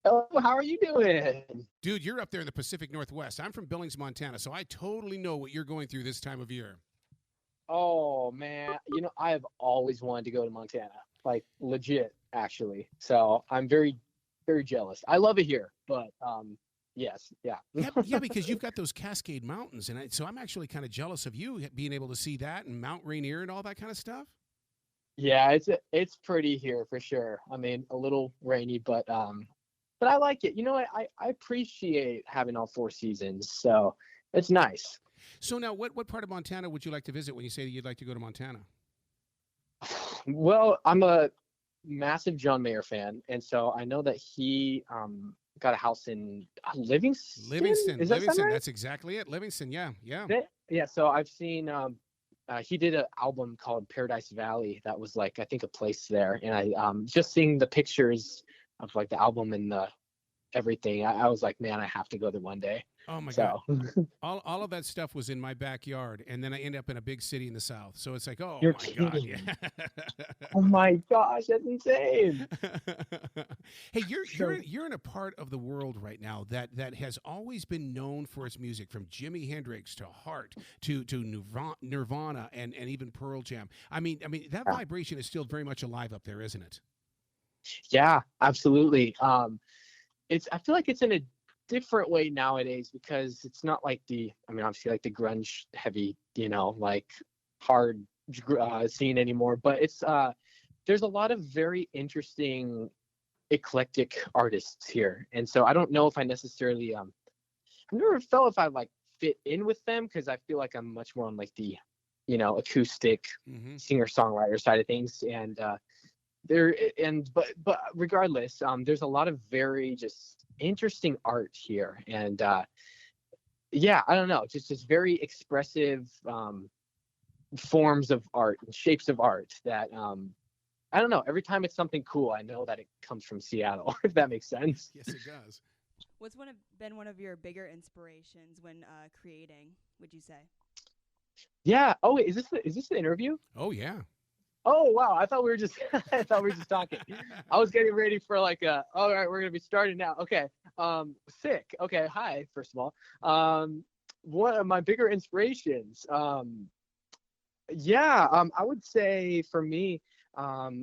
Oh, how are you doing? Dude, you're up there in the Pacific Northwest. I'm from Billings, Montana, so I totally know what you're going through this time of year. Oh man, I have always wanted to go to Montana, like legit, actually. So I'm very, very jealous. I love it here, but yes, yeah, Yeah, yeah, because you've got those Cascade Mountains, and so I'm actually kind of jealous of you being able to see that and Mount Rainier and all that kind of stuff. yeah. It's pretty here for sure. I mean, a little rainy, but I like it. You know what? I appreciate having all four seasons, so it's nice. So now, what part of Montana would you like to visit when you say that you'd like to go to Montana? Well, I'm a massive John Mayer fan, and so I know that he got a house in Livingston. Livingston, Is that sound Livingston. right? That's exactly it. Livingston. Yeah, yeah. Yeah. So I've seen he did an album called Paradise Valley that was like I think a place there, and I just seeing the pictures of like the album and the everything, I was like, man, I have to go there one day. Oh my God. So All of that stuff was in my backyard, and then I end up in a big city in the South. So it's like, oh you're my God, kidding. yeah. Oh my gosh, that's insane. Hey, you're So you're in a part of the world right now that has always been known for its music, from Jimi Hendrix to Heart to Nirvana and even Pearl Jam. I mean that yeah, vibration is still very much alive up there, isn't it? yeah, absolutely. It's I feel like it's in a different way nowadays because it's not like I mean obviously like the grunge heavy, like hard scene anymore, but it's there's a lot of very interesting eclectic artists here. And so I don't know if I necessarily I've never felt if I like fit in with them because I feel like I'm much more on like the acoustic Hmm. singer songwriter side of things. And there and but regardless, there's a lot of very just interesting art here. And yeah, I don't know, just very expressive forms of art and shapes of art that I don't know, every time it's something cool I know that it comes from Seattle. If that makes sense. Yes, it does. Been one of your bigger inspirations when creating? Would you say? Yeah. Oh wait, is this the interview? Oh yeah. Oh wow, I thought we were just I thought we were just talking. I was getting ready for like all right, we're gonna be starting now. Okay. Sick. Okay, hi, first of all. One of my bigger inspirations. Yeah, I would say for me,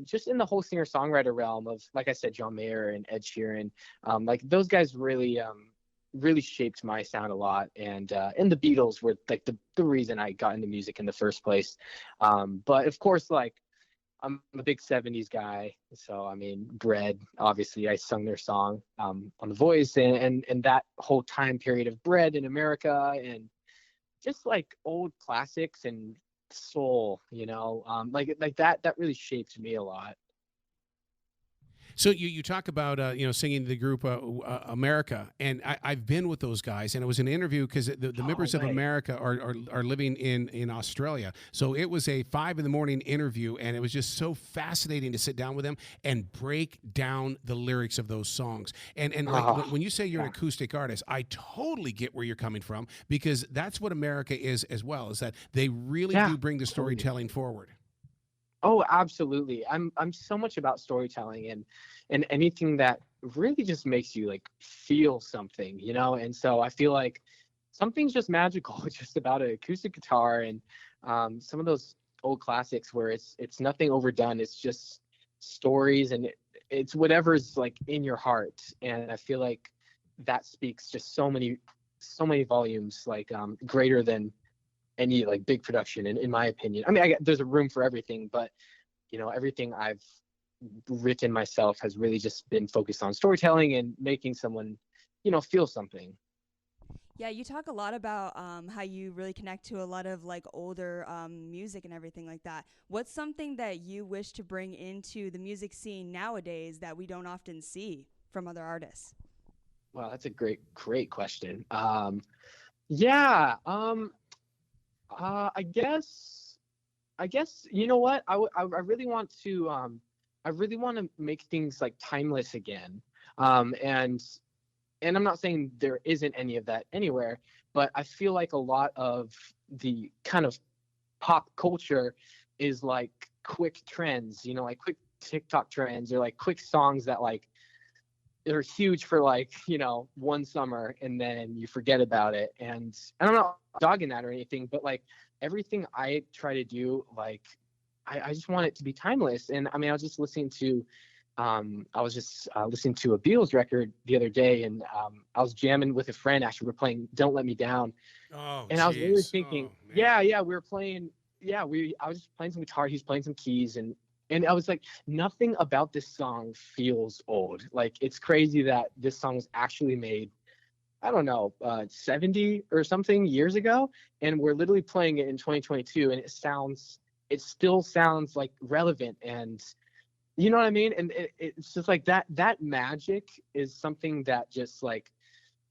just in the whole singer-songwriter realm of, like I said, John Mayer and Ed Sheeran, like those guys really shaped my sound a lot. And the Beatles were like the reason I got into music in the first place. But of course, like I'm a big 70s guy. So I mean, Bread, obviously I sung their song on The Voice, and that whole time period of Bread in America, and just like old classics and soul, like that really shaped me a lot. So you talk about singing the group America, and I've been with those guys, and it was an interview because the Oh members of way. America are living in Australia. So it was a 5 in the morning interview, and it was just so fascinating to sit down with them and break down the lyrics of those songs. And like Oh when you say you're an yeah. acoustic artist, I totally get where you're coming from, because that's what America is as well. Is that they really Yeah, do bring the totally. storytelling forward. Oh, absolutely. I'm so much about storytelling and anything that really just makes you like feel something. And so I feel like something's just magical just about an acoustic guitar and some of those old classics where it's nothing overdone. It's just stories and it's whatever's like in your heart. And I feel like that speaks just so many volumes, like greater than any like big production in my opinion. I mean, there's a room for everything, but everything I've written myself has really just been focused on storytelling and making someone feel something. Yeah, you talk a lot about how you really connect to a lot of like older music and everything like that. What's something that you wish to bring into the music scene nowadays that we don't often see from other artists? Wow, that's a great question. Yeah, I guess you know what, I really want to make things like timeless again. And I'm not saying there isn't any of that anywhere, but I feel like a lot of the kind of pop culture is like quick trends, like quick TikTok trends or like quick songs that like they're huge for like, one summer, and then you forget about it. And I don't know, dogging that or anything, but like everything I try to do, like I just want it to be timeless. And I mean, I was just listening to a Beatles record the other day, and I was jamming with a friend. Actually, we're playing "Don't Let Me Down," Oh, and I was really jeez. thinking, Oh, man. yeah, we were playing, I was just playing some guitar, he's playing some keys, and I was like, nothing about this song feels old. Like, it's crazy that this song was actually made, I don't know, 70 or something years ago, and we're literally playing it in 2022, and it still sounds like relevant, and you know what I mean? And it's just like that magic is something that just like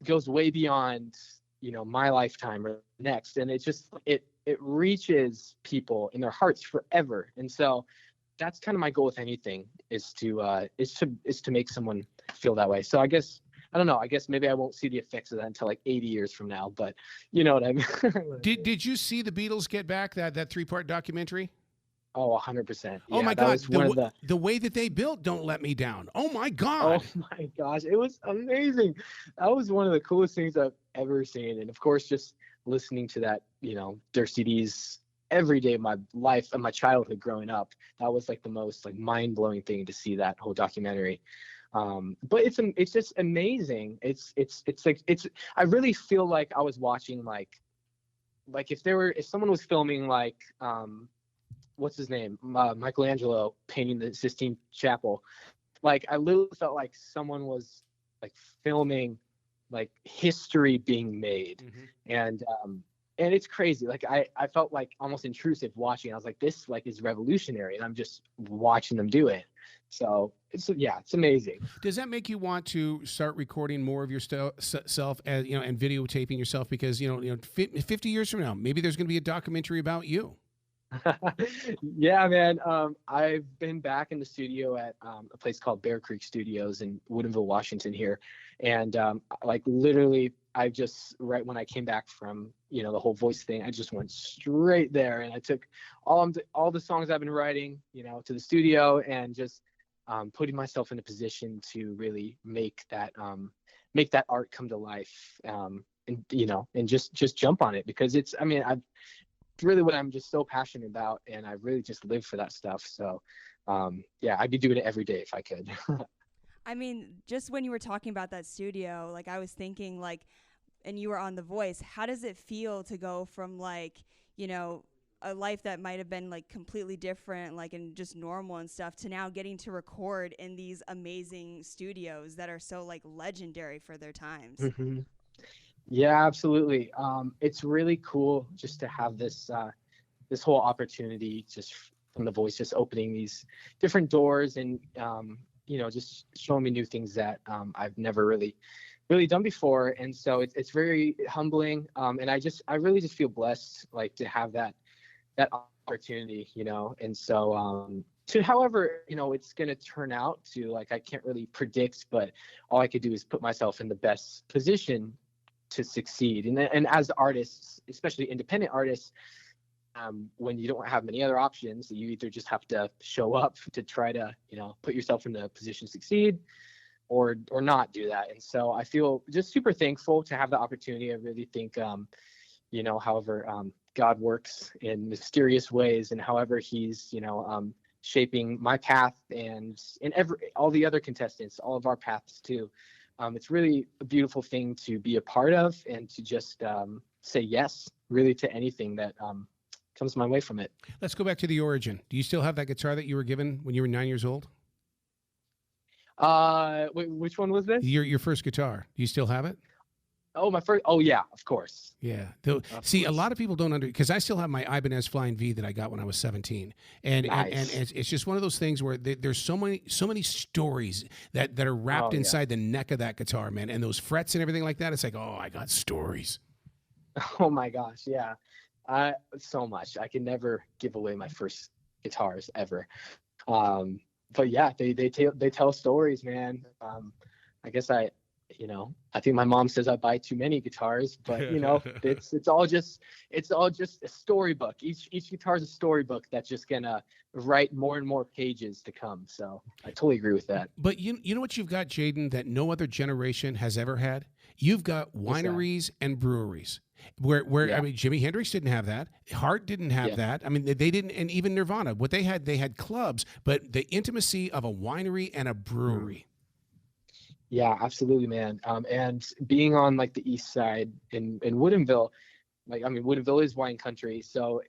goes way beyond, my lifetime or next. And it reaches people in their hearts forever. And so that's kind of my goal with anything, is to make someone feel that way. So I don't know, I guess maybe I won't see the effects of that until like 80 years from now, but you know what I mean? Did you see the Beatles Get Back, that 3-part documentary? Oh, 100%. Oh Yeah, my that God, was one of the. the way that they built "Don't Let Me Down." Oh my Oh God. my gosh, it was amazing. That was one of the coolest things I've ever seen. And of course, just listening to that, their CDs every day of my life and my childhood growing up, that was like the most like mind-blowing thing to see that whole documentary. But it's just amazing. I really feel like I was watching like if someone was filming like what's his name, Michelangelo painting the Sistine Chapel. Like, I literally felt like someone was like filming like history being made. And it's crazy. Like, I felt like almost intrusive watching. I was like, this like is revolutionary, and I'm just watching them do it. So it's amazing. Does that make you want to start recording more of your self, as and videotaping yourself? Because 50 years from now, maybe there's going to be a documentary about you. Yeah, man. I've been back in the studio at a place called Bear Creek Studios in Woodinville, Washington here. And like literally, I just, right when I came back from, the whole voice thing, I just went straight there, and I took all the songs I've been writing, to the studio, and just putting myself in a position to really make that art come to life. And just jump on it, because it's really what I'm just so passionate about, and I really just live for that stuff. So yeah, I'd be doing it every day if I could. I mean, just when you were talking about that studio, like I was thinking like, and you were on The Voice, how does it feel to go from like, a life that might have been like completely different, like and just normal and stuff, to now getting to record in these amazing studios that are so like legendary for their times? hmm Yeah, absolutely. It's really cool just to have this whole opportunity, just from The Voice, just opening these different doors, and just showing me new things that I've never really done before. And so it's very humbling, and I really just feel blessed, like, to have that opportunity, and so to however it's going to turn out to, like, I can't really predict, but all I could do is put myself in the best position to succeed. And as artists, especially independent artists, when you don't have many other options, you either just have to show up to try to put yourself in a position to succeed, or not do that. And so I feel just super thankful to have the opportunity. I really think however God works in mysterious ways, and however he's shaping my path, and all the other contestants, all of our paths too. It's really a beautiful thing to be a part of, and to just say yes, really, to anything that comes my way from it. Let's go back to the origin. Do you still have that guitar that you were given when you were 9 years old? Which one was this? Your first guitar. Do you still have it? Oh, my first. Oh, yeah, of course. Yeah. See, Course. a lot of people don't because I still have my Ibanez Flying V that I got when I was 17, and Nice. and it's just one of those things where there's so many stories that are wrapped Oh, yeah. inside the neck of that guitar, man, and those frets and everything like that. It's like, oh, I got stories. Oh my gosh, yeah. So much. I can never give away my first guitars ever. But yeah, they tell stories, man. I guess I think my mom says I buy too many guitars, but it's all just a storybook. Each guitar is a storybook that's just gonna write more and more pages to come. So I totally agree with that. But you know what you've got, Jaeden, that no other generation has ever had? You've got wineries and breweries. Where Yeah. I mean, Jimi Hendrix didn't have that. Heart didn't have Yeah. that. I mean, they didn't, and even Nirvana. What they had clubs, but the intimacy of a winery and a brewery. Yeah, absolutely, man. And being on like the east side in Woodinville, Woodinville is wine country, so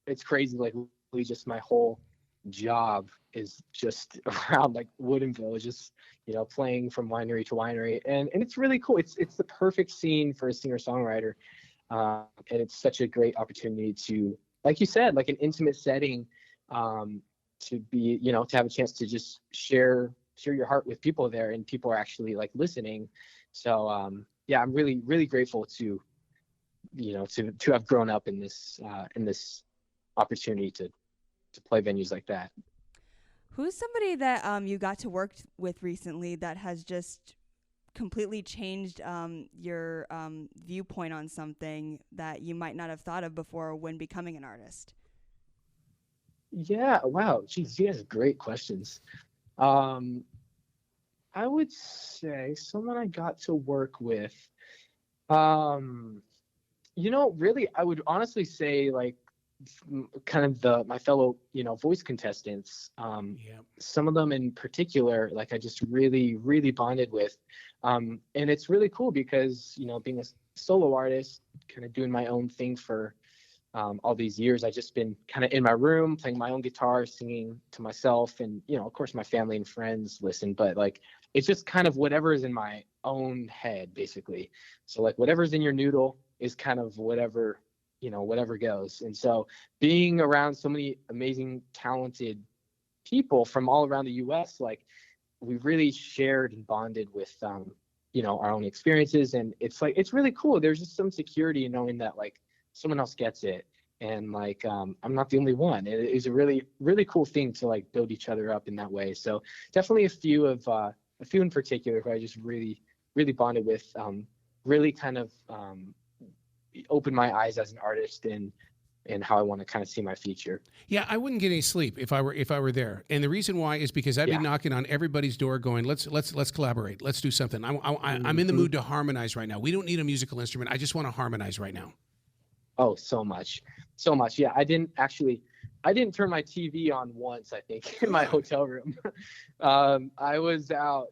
it's crazy. Like literally just my whole job is just around like Woodinville, just playing from winery to winery, and it's really cool. It's the perfect scene for a singer-songwriter, and it's such a great opportunity to, like you said, like an intimate setting, to be, to have a chance to just share your heart with people there, and people are actually like listening. So yeah, I'm really, really grateful to have grown up in this opportunity to play venues like that. Who's somebody that you got to work with recently that has just completely changed your viewpoint on something that you might not have thought of before when becoming an artist? Yeah, wow, geez, you guys have great questions. I would say someone I got to work with. Really, I would honestly say like kind of my fellow, voice contestants. Yeah. Some of them in particular, like I just really, really bonded with. And it's really cool because, being a solo artist, kind of doing my own thing for all these years, I've just been kind of in my room playing my own guitar, singing to myself, and of course my family and friends listen, but like it's just kind of whatever is in my own head basically. So like whatever's in your noodle is kind of whatever goes. And so being around so many amazing talented people from all around the US, like we really shared and bonded with our own experiences, and it's like it's really cool. There's just some security in knowing that like someone else gets it, and like I'm not the only one. It is a really, really cool thing to like build each other up in that way. So definitely a few in particular who I just really, really bonded with, really kind of opened my eyes as an artist and how I want to kind of see my future. Yeah, I wouldn't get any sleep if I were there, and the reason why is because I'd be knocking on everybody's door, going, "Let's collaborate, let's do something." I'm in the mood to harmonize right now. We don't need a musical instrument. I just want to harmonize right now. Oh, so much. Yeah, I didn't turn my TV on once, I think, in my hotel room. I was out,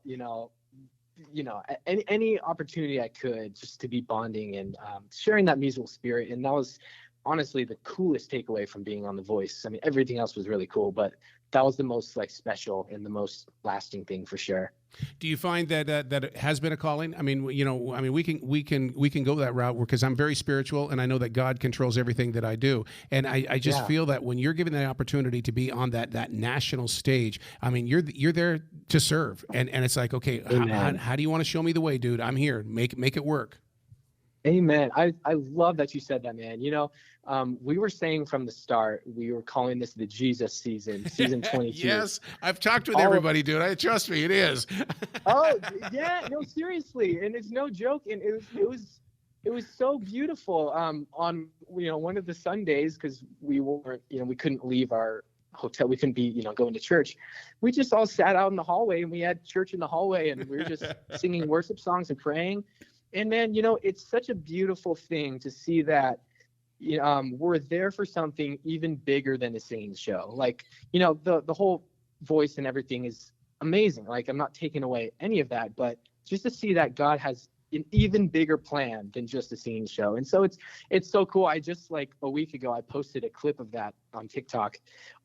any opportunity I could just to be bonding and sharing that musical spirit. And that was honestly the coolest takeaway from being on The Voice. I mean, everything else was really cool, but that was the most like special and the most lasting thing for sure. Do you find that that it has been a calling? I mean, we can go that route because I'm very spiritual, and I know that God controls everything that I do, and I just feel that when you're given the opportunity to be on that national stage, I mean, you're there to serve, and it's like, okay, how do you want to show me the way, dude? I'm here. Make it work. Amen. I love that you said that, man. We were saying from the start, we were calling this the Jesus season 22. Yes, I've talked with everybody, dude. Trust me, it is. Oh yeah, no, seriously, and it's no joke. And it was so beautiful. On one of the Sundays, because we weren't, we couldn't leave our hotel, we couldn't be going to church. We just all sat out in the hallway, and we had church in the hallway, and we were just singing worship songs and praying. And man, it's such a beautiful thing to see that we're there for something even bigger than a singing show. Like, the whole Voice and everything is amazing. Like, I'm not taking away any of that, but just to see that God has an even bigger plan than just a singing show. And so it's so cool. I just, like a week ago, I posted a clip of that on TikTok.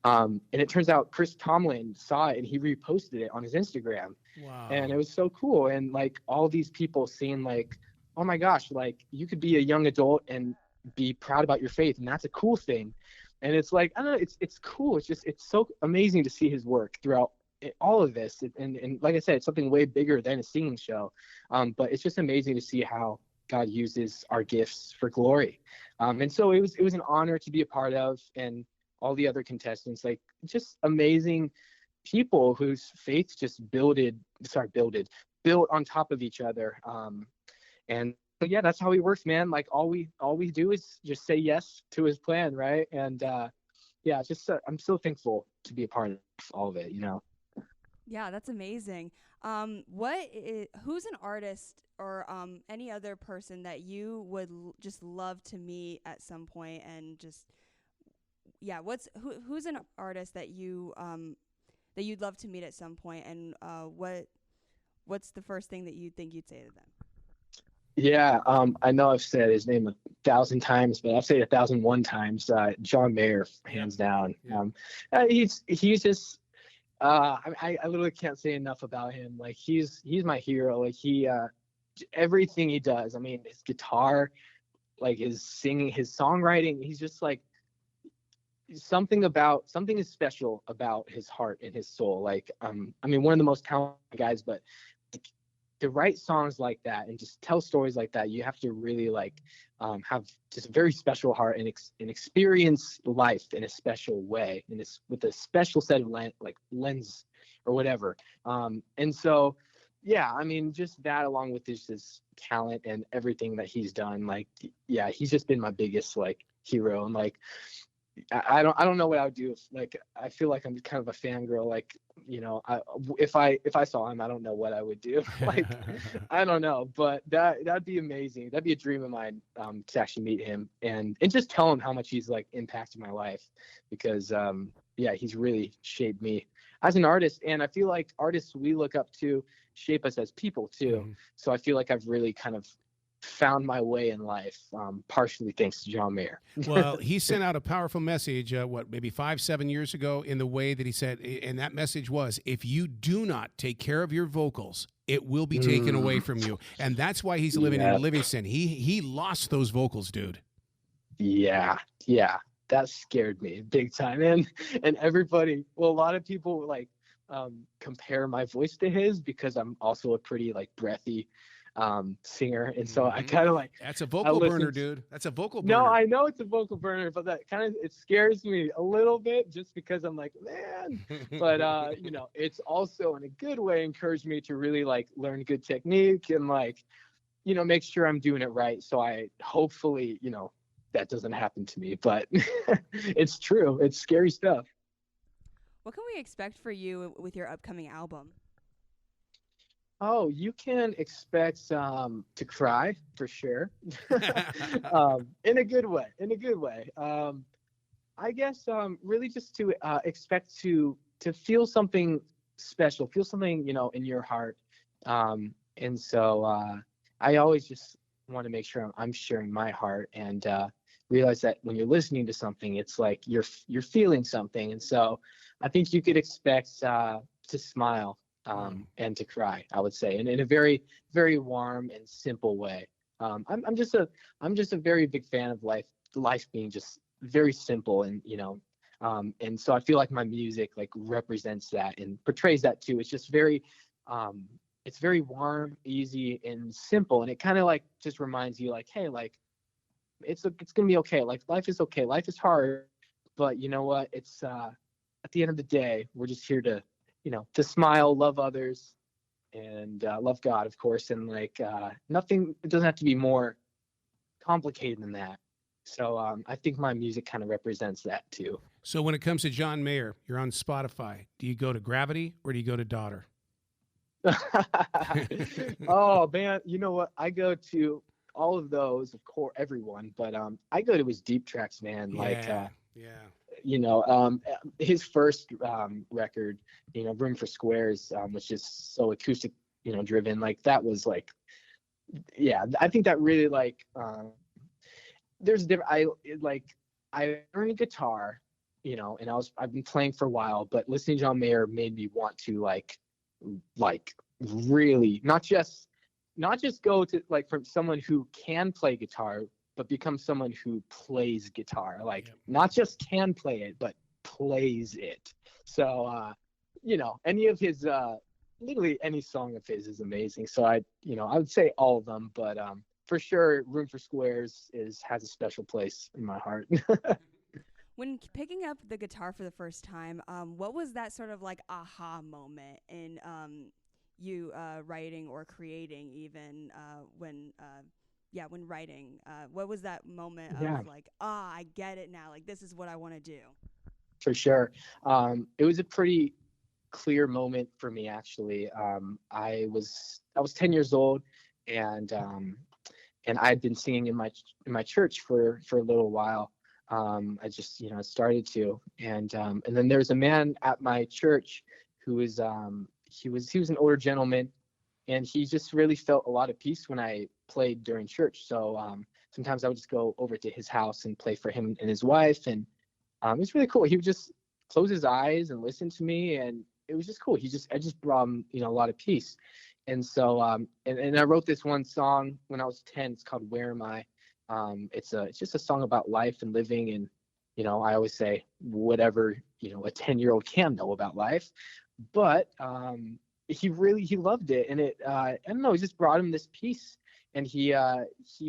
And it turns out Chris Tomlin saw it and he reposted it on his Instagram. Wow. And it was so cool. And like all these people seeing like, oh my gosh, like you could be a young adult and be proud about your faith. And that's a cool thing. And it's like, I don't know, it's cool. It's so amazing to see his work throughout all of this. And like I said, it's something way bigger than a singing show. But it's just amazing to see how God uses our gifts for glory. And so it was an honor to be a part of, and all the other contestants, like just amazing people whose faith just built on top of each other. And so yeah, that's how he works, man. Like all we do is just say yes to his plan, right? And yeah, just I'm so thankful to be a part of all of it, you know. Yeah, that's amazing. Who's an artist or any other person that you would just love to meet at some point, and just yeah, who's an artist that you'd love to meet at some point, and what's the first thing that you think you'd say to them? Yeah, I know I've said his name 1,000 times, but I'll say it 1,001 times. John Mayer, Yeah. hands down. Yeah. He's just I literally can't say enough about him. Like he's my hero. Like everything he does. I mean, his guitar, like his singing, his songwriting. He's just like something is special about his heart and his soul. Like I mean, one of the most talented guys, but like, to write songs like that and just tell stories like that, you have to really like have just a very special heart and experience life in a special way, and it's with a special set of lens or whatever. And so yeah, I mean, just that along with his talent and everything that he's done, like yeah, he's just been my biggest like hero. And like I don't know what I would do if, like, I feel like I'm kind of a fangirl. Like, you know, if I saw him, I don't know what I would do. Like, I don't know, but that'd be amazing. That'd be a dream of mine, to actually meet him and just tell him how much he's like impacted my life, because yeah, he's really shaped me as an artist, and I feel like artists we look up to shape us as people too. Mhm. So I feel like I've really kind of found my way in life, partially thanks to John Mayer. Well, he sent out a powerful message, maybe 5, 7 years ago, in the way that he said, and that message was, if you do not take care of your vocals, it will be taken away from you. And that's why he's living Yeah. in Livingston. He lost those vocals, dude. Yeah, yeah, that scared me big time. And everybody, well, a lot of people like compare my voice to his because I'm also a pretty like breathy singer, and so I Mhm. kind of like That's a I vocal burner, listen. dude. That's a vocal No, burner. I know it's a vocal burner, but that kind of it scares me a little bit just because I'm like, man. But you know, it's also in a good way encouraged me to really like learn good technique and like, you know, make sure I'm doing it right. So I hopefully, you know, that doesn't happen to me. But it's true. It's scary stuff. What can we expect for you with your upcoming album? Oh, you can expect to cry for sure. In a good way. In a good way. I guess really just to expect to feel something special, feel something, you know, in your heart. And so I always just want to make sure I'm sharing my heart, and realize that when you're listening to something, it's like you're feeling something. And so I think you could expect to smile, and to cry, I would say, and in a very, very warm and simple way. I'm just a very big fan of life being just very simple, and you know, and so I feel like my music like represents that and portrays that too. It's just very, it's very warm, easy, and simple, and it kind of like just reminds you like, hey, like it's gonna be okay. Like life is okay. Life is hard, but you know what? It's at the end of the day, we're just here to, you know, to smile, love others, and love God, of course, and like nothing. It doesn't have to be more complicated than that. So I think my music kind of represents that too. So when it comes to John Mayer, you're on Spotify. Do you go to Gravity or do you go to Daughter? Oh man, you know what? I go to all of those, of course, everyone, but I go to his deep tracks, man. Like Yeah, yeah. you know, his first record, you know, Room for Squares, was just so acoustic, you know, driven. Like that was like, yeah, I think that really like, there's different. I learned guitar, you know, and I've been playing for a while, but listening to John Mayer made me want to like really not just go to like from someone who can play guitar, but become someone who plays guitar, like Yep. not just can play it, but plays it. So you know, any of his literally any song of his is amazing. So I would say all of them, but for sure Room for Squares has a special place in my heart. When picking up the guitar for the first time, what was that sort of like aha moment in you writing or creating, even when writing? What was that moment Yeah, of like, I get it now. Like, this is what I want to do. for sure. It was a pretty clear moment for me, actually. I was 10 years old, and I'd been singing in my church for a little while. I just started to, and then there was a man at my church who was he was an older gentleman, and he just really felt a lot of peace when I played during church. So sometimes I would just go over to his house and play for him and his wife, and it was really cool. He would just close his eyes and listen to me, and it was just cool. I just brought him, a lot of peace. And so, and I wrote this one song when I was 10. It's called "Where Am I?" It's just a song about life and living, and I always say whatever a 10-year-old can know about life, but he loved it, and I don't know, it just brought him this peace. And he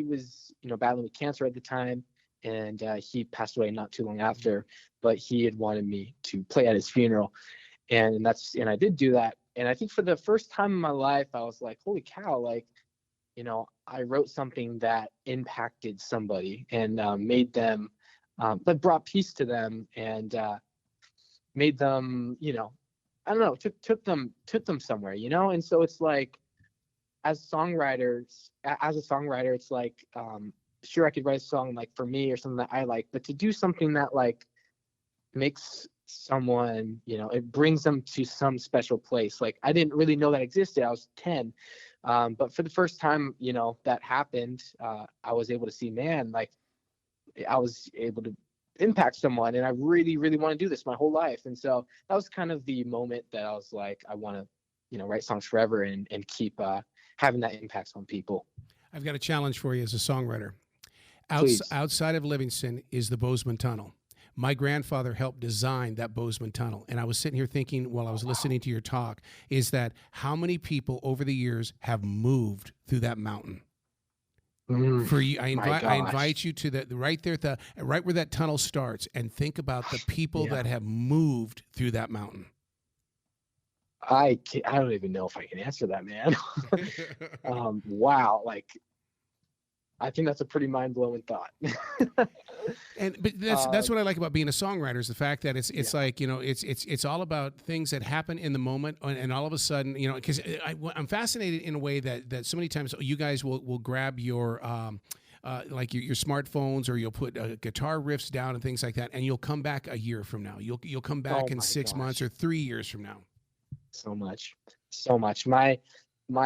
was battling with cancer at the time, and he passed away not too long after. But he had wanted me to play at his funeral, and I did do that. And I think for the first time in my life, I was like, holy cow, like, I wrote something that impacted somebody, and made them, that brought peace to them, and made them, I don't know, took them somewhere, And so it's like, as a songwriter, it's like, sure, I could write a song like for me or something that I like, but to do something that like makes someone, it brings them to some special place. Like, I didn't really know that existed. I was 10. But for the first time, that happened, I was able to see, man, like, I was able to impact someone, and I really, really want to do this my whole life. And so that was kind of the moment that I was like, I want to, write songs forever, and keep having that impact on people. I've got a challenge for you as a songwriter. Please. Outside of Livingston is the Bozeman Tunnel. My grandfather helped design that Bozeman Tunnel. And I was sitting here thinking while I was listening to your talk, is that how many people over the years have moved through that mountain? For you, I invite you to the right there, right where that tunnel starts, and think about the people that have moved through that mountain. I don't even know if I can answer that, man. Wow. Like, I think that's a pretty mind-blowing thought. But that's what I like about being a songwriter, is the fact that it's like, it's all about things that happen in the moment, and all of a sudden, because I'm fascinated in a way that so many times you guys will grab your like your smartphones, or you'll put guitar riffs down and things like that, and you'll come back a year from now. You'll come back in 6 months or 3 years from now. So much. My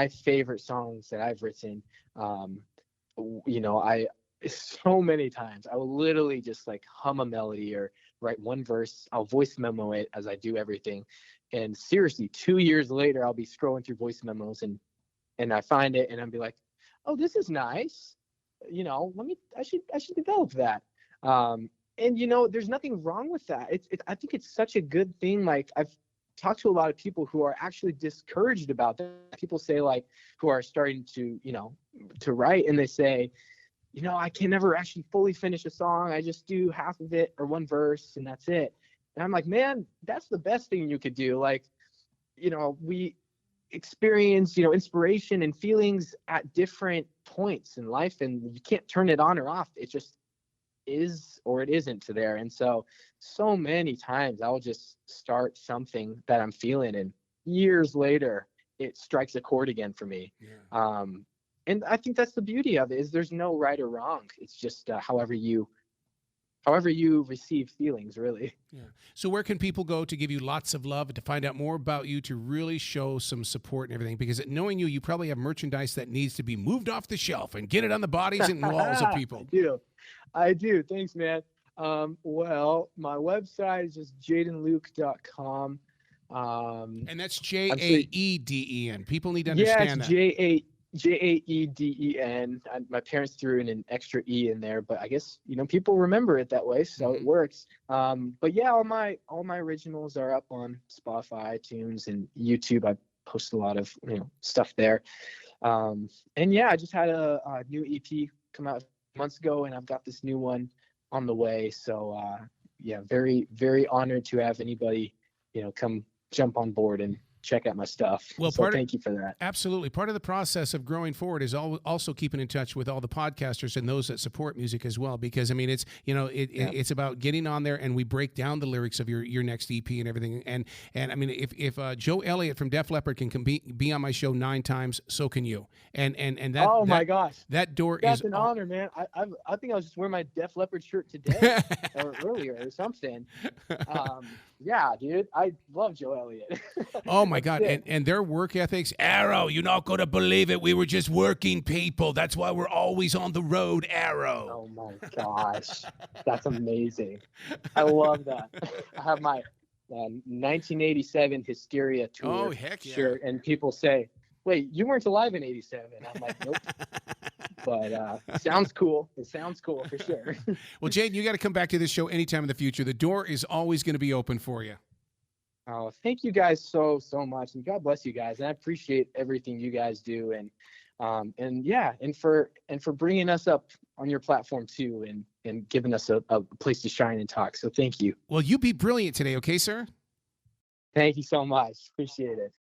favorite songs that I've written, so many times I will literally just like hum a melody or write one verse. I'll voice memo it as I do everything. And seriously, 2 years later, I'll be scrolling through voice memos, and I find it, and I'll be like, oh, this is nice. I should develop that. And there's nothing wrong with that. I think it's such a good thing. Like, I've talked to a lot of people who are actually discouraged about that. People say, like, who are starting to, to write, and they say, I can never actually fully finish a song. I just do half of it or one verse, and that's it. And I'm like, man, that's the best thing you could do. Like, we experience, inspiration and feelings at different points in life, and you can't turn it on or off. It just is, or it isn't to there. And so many times I'll just start something that I'm feeling, and years later it strikes a chord again for me. Yeah. And I think that's the beauty of it, is there's no right or wrong. It's just however you receive feelings, really. Yeah. So where can people go to give you lots of love, to find out more about you, to really show some support and everything? Because knowing you probably have merchandise that needs to be moved off the shelf and get it on the bodies and walls of people. I do. Thanks, man. Well, my website is just jaedenluke.com. And that's Jaeden. People need to understand that. Jaeden. My parents threw in an extra E in there, but I guess people remember it that way, so it works. But yeah, all my originals are up on Spotify, iTunes, and YouTube. I post a lot of stuff there. And yeah, I just had a new EP come out months ago, and I've got this new one on the way. So yeah, very, very honored to have anybody come jump on board and check out my stuff. Well, so thank you for that. Absolutely. Part of the process of growing forward is also keeping in touch with all the podcasters and those that support music as well. Because I mean, it's, you know, it's about getting on there, and we break down the lyrics of your next EP and everything. And I mean, if Joe Elliott from Def Leppard can be on my show 9 times, so can you. And that, my gosh, that door that's is an honor, man. I think I was just wearing my Def Leppard shirt today or earlier or something. Yeah, dude, I love Joe Elliott. Oh my God. And their work ethics, Arrow, you're not going to believe it. We were just working people. That's why we're always on the road, Arrow. Oh my gosh. That's amazing. I love that. I have my 1987 Hysteria tour shirt, and people say, wait, you weren't alive in 87. I'm like, nope. But sounds cool. It sounds cool for sure. Well, Jaeden, you got to come back to this show anytime in the future. The door is always going to be open for you. Oh, thank you guys so much, and God bless you guys. And I appreciate everything you guys do, and for bringing us up on your platform too, and giving us a place to shine and talk. So thank you. Well, you be brilliant today, okay, sir? Thank you so much. Appreciate it.